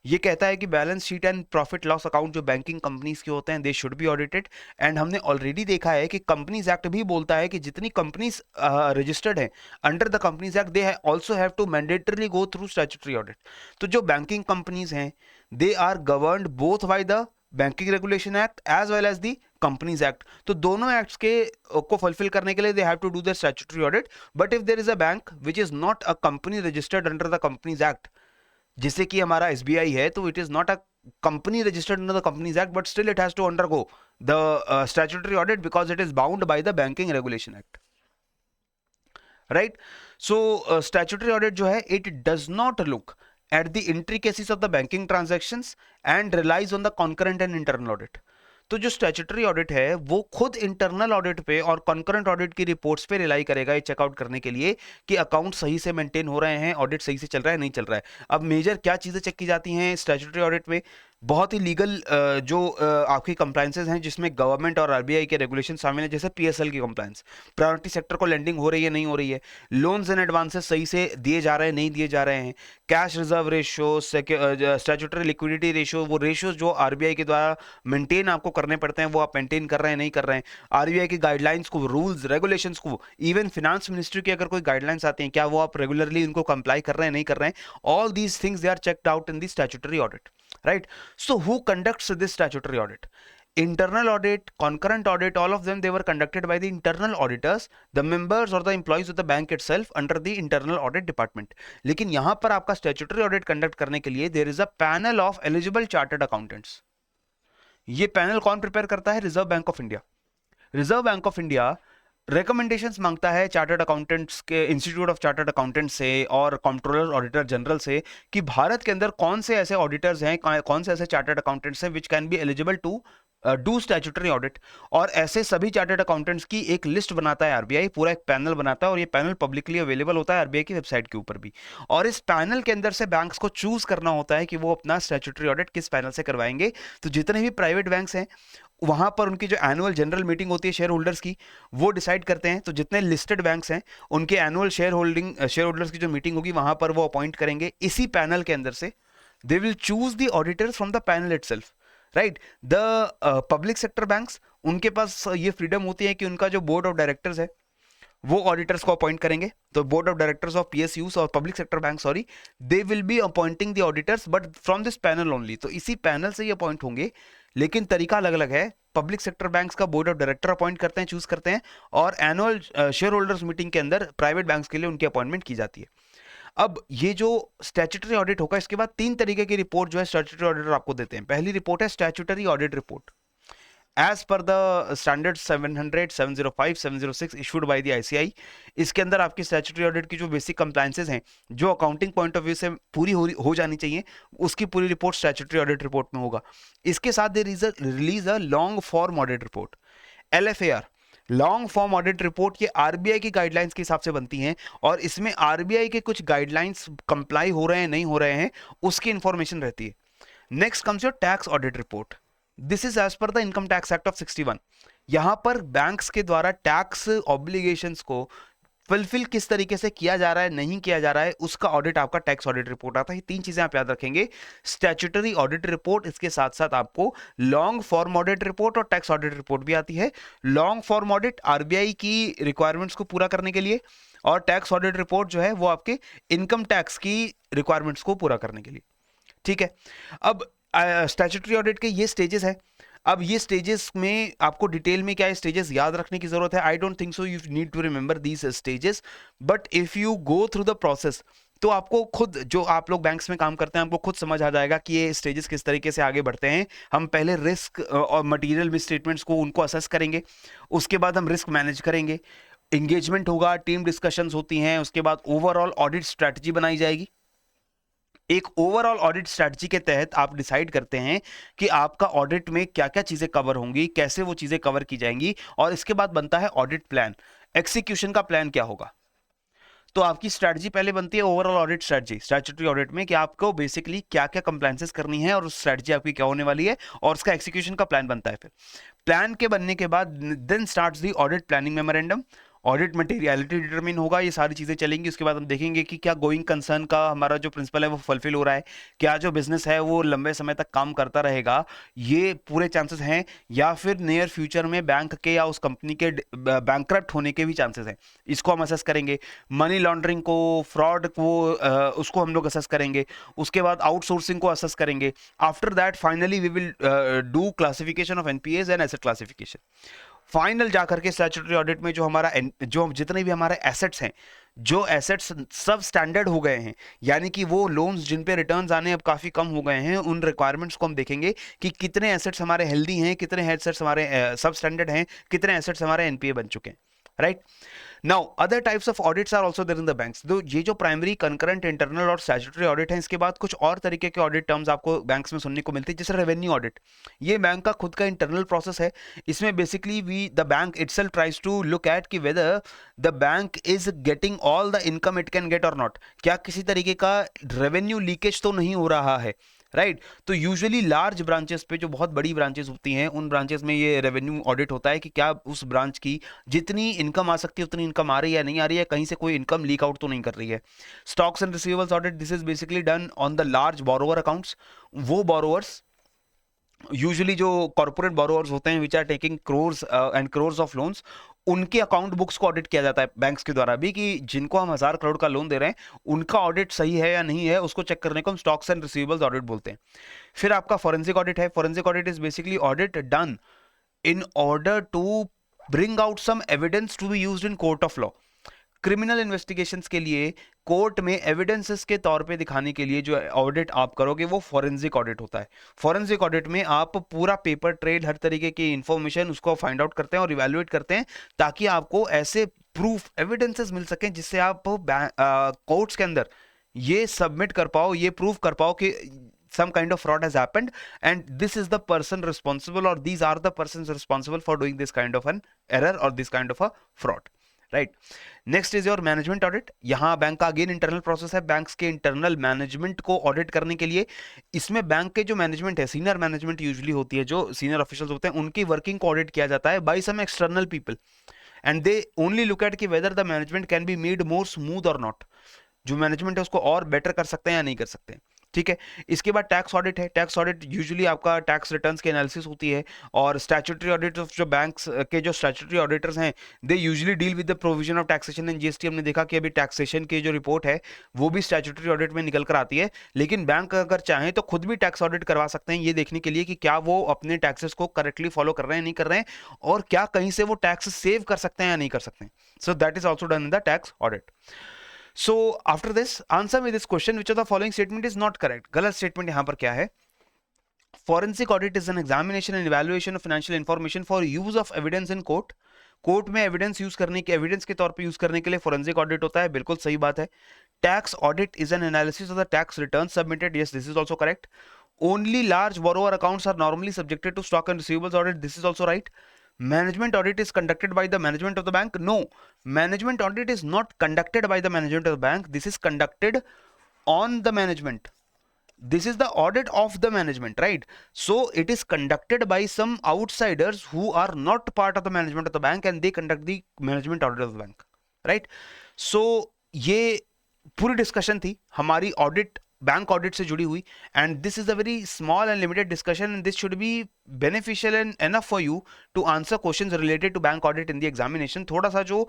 ये कहता है कि balance sheet and profit loss account जो बैंकिंग कंपनीज के होते हैं they should be audited. And हमने ऑलरेडी देखा है कि कंपनीज एक्ट भी बोलता है कि जितनी कंपनीज रजिस्टर्ड हैं under the companies act they also have to mandatorily go through statutory audit. तो जो बैंकिंग कंपनीज हैं they are governed both by the banking regulation act as well as the companies act. तो दोनों एक्ट्स के को फुलफिल करने के लिए they have to do their statutory audit. But if there is a bank which is not a company registered under the companies act, जैसे कि हमारा एसबीआई है, तो it is not a company registered under the companies act but still it has to undergo the statutory audit because it is bound by the banking regulation act, right? So statutory audit जो है it does not look at the intricacies of the banking transactions and relies on the concurrent and internal audit. तो जो स्टैट्यूटरी ऑडिट है वो खुद इंटरनल ऑडिट पे और कॉन्करेंट ऑडिट की रिपोर्ट्स पे रिलाई करेगा ये चेकआउट करने के लिए कि अकाउंट सही से मेंटेन हो रहे हैं, ऑडिट सही से चल रहा है नहीं चल रहा है। अब मेजर क्या चीजें चेक की जाती हैं स्टैट्यूटरी ऑडिट में? बहुत ही लीगल जो आपकी कंप्लायंसेस हैं जिसमें गवर्नमेंट और आरबीआई के रेगुलेशन शामिल हैं, जैसे पीएसएल की कंप्लायंस, प्रायोरिटी सेक्टर को लेंडिंग हो रही है नहीं हो रही है, लोन्स एंड एडवांसेस सही से दिए जा रहे हैं नहीं दिए जा रहे हैं, cash reserve ratio, statutory liquidity ratio, वो रेशियोज जो आरबीआई के द्वारा मेंटेन आपको करने पड़ते हैं वो आप मेंटेन कर रहे हैं नहीं कर रहे हैं, आरबीआई की गाइडलाइंस को, रूल्स रेगुलेशंस को, इवन फाइनेंस मिनिस्ट्री की अगर कोई गाइडलाइंस आती हैं क्या वो आप रेगुलरली उनको कंप्लाई कर रहे हैं नहीं कर रहे हैं? All these things they are checked out in the statutory audit, right? So who conducts this statutory audit? Internal audit, concurrent audit, all of them they were conducted by the internal auditors, the members or the employees of the bank itself under the internal audit department. लेकिन यहां पर आपका statutory audit conduct करने के लिए there is a panel of eligible chartered accountants. ये पैनल कौन प्रिपेयर करता है? Reserve bank of India. Reserve bank of India recommendations मांगता है चार्टर्ड अकाउंटेंट्स के इंस्टीट्यूट ऑफ चार्टर्ड अकाउंटेंट्स से और कंट्रोलर ऑडिटर जनरल से कि भारत के अंदर कौन से ऐसे ऑडिटर्स हैं, कौन से ऐसे चार्टर्ड अकाउंटेंट्स हैं which can be eligible to do statutory audit. और ऐसे सभी चार्टर्ड अकाउंटेंट्स की एक लिस्ट बनाता है आरबीआई, पूरा एक पैनल बनाता है और ये पैनल पब्लिकली अवेलेबल होता है आरबीआई की वेबसाइट के ऊपर भी। और इस पैनल के अंदर से बैंक्स को चूज करना होता है कि वो अपना स्टैट्यूटरी ऑडिट किस पैनल से करवाएंगे। तो जितने भी प्राइवेट बैंक्स हैं वहां पर उनकी जो एनुअल जनरल मीटिंग होती है शेयर होल्डर्स की वो डिसाइड करते हैं। तो जितने लिस्टेड बैंक्स हैं उनके एनुअल शेयर होल्डर्स की जो मीटिंग होगी वहां पर वो अपॉइंट करेंगे इसी पैनल के अंदर से। They will choose the auditors from the panel itself, right? The public sector banks उनके पास ये फ्रीडम होती है कि उनका जो बोर्ड ऑफ डायरेक्टर्स है वो ऑडिटर्स को अपॉइंट करेंगे। तो board of directors of PSUs और public sector bank sorry they will be appointing the auditors but from this panel only. तो इसी पैनल से ये अपॉइंट होंगे, लेकिन तरीका अलग अलग है। पब्लिक सेक्टर बैंक्स का बोर्ड ऑफ डायरेक्टर अपॉइंट करते हैं, चूज करते हैं, और एनुअल शेयर होल्डर्स मीटिंग के अंदर प्राइवेट बैंक्स के लिए उनकी अपॉइंटमेंट की जाती है। अब ये जो स्टैट्यूटरी ऑडिट होगा इसके बाद 3 तरीके की रिपोर्ट जो है स्टैट्यूटरी ऑडिटर आपको देते हैं। पहली रिपोर्ट है statutory audit report as per the standard 700, 705, 706 issued by the ICI. इसके अंदर आपकी स्टैट्यूटरी ऑडिट की जो बेसिक कंप्लायंसेस हैं जो अकाउंटिंग पॉइंट ऑफ व्यू से पूरी हो जानी चाहिए उसकी पूरी रिपोर्ट स्टैट्यूटरी ऑडिट रिपोर्ट में होगा। इसके साथ they release a long form audit report LFAR, long form audit report ये आरबीआई की गाइडलाइंस के हिसाब से बनती हैं और इसमें आरबीआई के कुछ गाइडलाइंस कंप्लाई हो रहे हैं नहीं हो रहे हैं उसकी इंफॉर्मेशन रहती है। Next comes your tax audit report. This is as per the income tax act of 61। यहां पर बैंक्स के द्वारा टैक्स ऑब्लिगेशंस को फुलफिल किस तरीके से किया जा रहा है नहीं किया जा रहा है उसका ऑडिट आपका टैक्स ऑडिट रिपोर्ट आता है। तीन चीजें आप याद रखेंगे, स्टैट्यूटरी ऑडिट रिपोर्ट, इसके साथ साथ आपको लॉन्ग फॉर्म ऑडिट रिपोर्ट और टैक्स ऑडिट रिपोर्ट भी आती है। लॉन्ग फॉर्म ऑडिट आरबीआई की रिक्वायरमेंट्स को पूरा करने के लिए और टैक्स ऑडिट रिपोर्ट जो है वो आपके इनकम टैक्स की रिक्वायरमेंट्स को पूरा करने के लिए। ठीक है, अब स्टैट्यूटरी ऑडिट के ये स्टेजेस है। अब ये स्टेजेस में आपको डिटेल में क्या स्टेजेस याद रखने की जरूरत है? I don't think so you need to remember these stages, but if you go through the process तो आपको खुद, जो आप लोग बैंक्स में काम करते हैं, आपको खुद समझ आ जाएगा कि ये स्टेजेस किस तरीके से आगे बढ़ते हैं। हम पहले रिस्क और मटेरियल मिसस्टेटमेंट्स को उनको असेस करेंगे, उसके बाद हम रिस्क मैनेज करेंगे, एंगेजमेंट होगा, टीम डिस्कशंस होती हैं, उसके बाद ओवरऑल ऑडिट स्ट्रैटेजी बनाई जाएगी। एक ओवरऑल ऑडिट स्ट्रैटेजी के तहत आप डिसाइड करते हैं कि आपका ऑडिट में क्या क्या चीजें कवर होंगी, कैसे वो चीजें कवर की जाएंगी, और इसके बाद बनता है ऑडिट प्लान। एक्सिक्यूशन का प्लान क्या होगा? तो आपकी स्ट्रैटेजी पहले बनती है overall audit strategy, statutory audit में, कि आपको बेसिकली क्या क्या कंप्लायंसेस करनी है और स्ट्रैटेजी आपकी क्या होने वाली है, और उसका एक्सिक्यूशन का प्लान बनता है। फिर प्लान के बनने के बाद then starts the audit planning memorandum. Audit materiality determine होगा, ये सारी चीजें चलेंगी। उसके बाद हम देखेंगे कि क्या गोइंग कंसर्न का हमारा जो प्रिंसिपल है वो फुलफिल हो रहा है, क्या जो बिजनेस है वो लंबे समय तक काम करता रहेगा, ये पूरे चांसेस हैं, या फिर नियर फ्यूचर में बैंक के या उस कंपनी के बैंकरप्ट होने के भी चांसेस हैं। इसको हम असेस करेंगे। मनी लॉन्ड्रिंग को, फ्रॉड को, उसको हम लोग असेस करेंगे। उसके बाद आउटसोर्सिंग को असेस करेंगे। After that finally we will do classification of NPAs and asset classification. Final जाकर के स्टैट्यूटरी ऑडिट में जो जितने भी हमारे एसेट्स हैं, जो एसेट्स सब स्टैंडर्ड हो गए हैं, यानी कि वो लोन्स जिन पे रिटर्न्स आने अब काफी कम हो गए हैं, उन रिक्वायरमेंट्स को हम देखेंगे कि कितने एसेट्स हमारे हेल्दी हैं, कितने एसेट्स हमारे सब स्टैंडर्ड हैं, कितने एसेट्स हमारे एनपीए बन चुके हैं। Right now other types of audits are also there in the banks. तो ये जो प्राइमरी, कंकरेंट, इंटरनल और स्टैट्यूटरी ऑडिट है, इसके बाद कुछ और तरीके के ऑडिट टर्म्स आपको बैंक्स में सुनने को मिलते हैं, जैसे रेवेन्यू ऑडिट। ये बैंक का खुद का इंटरनल प्रोसेस है। इसमें basically the bank itself tries to look at कि whether the bank is getting all the income it can get or not. क्या किसी तरीके का रेवेन्यू लीकेज तो नहीं हो रहा है? राइट तो यूजुअली लार्ज ब्रांचेस पे, जो बहुत बड़ी ब्रांचेस होती हैं, उन ब्रांचेस में ये रेवेन्यू ऑडिट होता है कि क्या उस ब्रांच की जितनी इनकम आ सकती है उतनी इनकम आ रही है या नहीं आ रही है, कहीं से कोई इनकम लीक आउट तो नहीं कर रही है। Stocks and receivables audit, this is basically done on the large borrower accounts. वो बोरोवर्स यूजुअली जो कॉर्पोरेट बोरोवर्स होते हैं which are taking crores and crores of loans, उनके अकाउंट बुक्स को ऑडिट किया जाता है बैंक्स के द्वारा भी, कि जिनको हम 1000 करोड़ का लोन दे रहे हैं उनका ऑडिट सही है या नहीं है, उसको चेक करने को हम स्टॉक्स एंड रिसीवेबल्स ऑडिट बोलते हैं। फिर आपका फॉरेंसिक ऑडिट है। Forensic audit is basically audit done in order to bring out some evidence to be used in court of law. Criminal investigations के लिए कोर्ट में एविडेंसेस के तौर पे दिखाने के लिए जो ऑडिट आप करोगे वो फॉरेंसिक ऑडिट होता है। फॉरेंसिक ऑडिट में आप पूरा पेपर ट्रेल, हर तरीके की इंफॉर्मेशन उसको फाइंड आउट करते हैं और इवेल्युएट करते हैं, ताकि आपको ऐसे प्रूफ, एविडेंसेस मिल सकें जिससे आप कोर्ट्स के अंदर ये सबमिट कर पाओ, ये प्रूव कर पाओ कि some kind of fraud has happened and this is the person responsible, or these are the persons responsible for doing this kind of an error or this kind of a fraud. Right next is your management audit. यहां बैंक का अगेन इंटरनल प्रोसेस है, बैंक्स के इंटरनल मैनेजमेंट को ऑडिट करने के लिए। इसमें बैंक के जो मैनेजमेंट है, सीनियर मैनेजमेंट यूजुअली होती है, जो सीनियर ऑफिशियल्स होते हैं, उनकी वर्किंग को ऑडिट किया जाता है by some external people, and they only look at कि whether the management can be made more smooth or not. जो मैनेजमेंट है उसको और बेटर कर सकते हैं या नहीं कर सकते। ठीक है, इसके बाद टैक्स ऑडिट है। टैक्स ऑडिट यूजुअली आपका टैक्स रिटर्न्स की एनालिसिस होती है, और स्टैट्यूटरी ऑडिट ऑफ जो बैंक्स के जो स्टैट्यूटरी ऑडिटर्स हैं, they usually deal with the provision of taxation and GST. हमने देखा कि अभी टैक्सेशन की जो रिपोर्ट है वो भी स्टैट्यूटरी ऑडिट में निकल कर आती है, लेकिन बैंक अगर चाहें तो खुद भी टैक्स ऑडिट करवा सकते हैं, ये देखने के लिए कि क्या वो अपने टैक्सेस को करेक्टली फॉलो कर रहे हैं, नहीं कर रहे हैं, और क्या कहीं से वो टैक्स सेव कर सकते हैं या नहीं कर सकते हैं। सो that is also done in the tax audit. So after this, answer me this question: which of the following statement is not correct? गलत स्टेटमेंट यहां पर क्या है? Forensic audit is an examination and evaluation of financial information for use of evidence in court. Court में एविडेंस यूज करने के, एविडेंस के तौर पे यूज करने के लिए फोरेंसिक ऑडिट होता है, बिल्कुल सही बात है। Tax audit is an analysis of the tax return submitted, yes this is also correct. Only large borrower accounts are normally subjected to stock and receivables audit, this is also right. management audit is conducted by the management of the bank. No, management audit is not conducted by the management of the bank. This is conducted on the management. This is the audit of the management, right? So it is conducted by some outsiders who are not part of the management of the bank, and they conduct the management audit of the bank, right? So ये पूरी डिस्कशन थी हमारी ऑडिट, बैंक ऑडिट से जुड़ी हुई, and this is a very small and limited discussion, and this should be beneficial and enough for you to answer questions related to bank audit in the examination. थोड़ा सा जो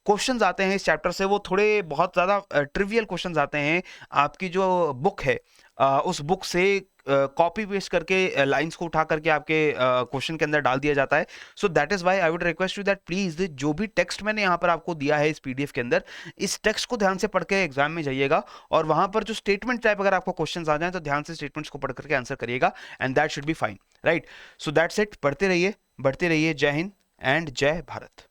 क्वेश्चंस आते हैं इस चैप्टर से वो थोड़े बहुत ज़्यादा ट्रिवियल क्वेश्चंस आते हैं. आपकी जो बुक है उस बुक से कॉपी पेस्ट करके लाइंस को उठा करके आपके क्वेश्चन के अंदर डाल दिया जाता है. सो that is why I would request you that please जो भी टेक्स्ट मैंने यहाँ पर आपको दिया है इस पीडीएफ के अंदर, इस टेक्स्ट को ध्यान से पढ़ के एग्जाम में जाइएगा, और वहां पर जो स्टेटमेंट टाइप अगर आपको क्वेश्चंस आ जाए तो ध्यान से स्टेटमेंट्स को पढ़ करके आंसर करिएगा, and that should be fine, right? So that's it. पढ़ते रहिए, बढ़ते रहिए. जय हिंद एंड जय भारत.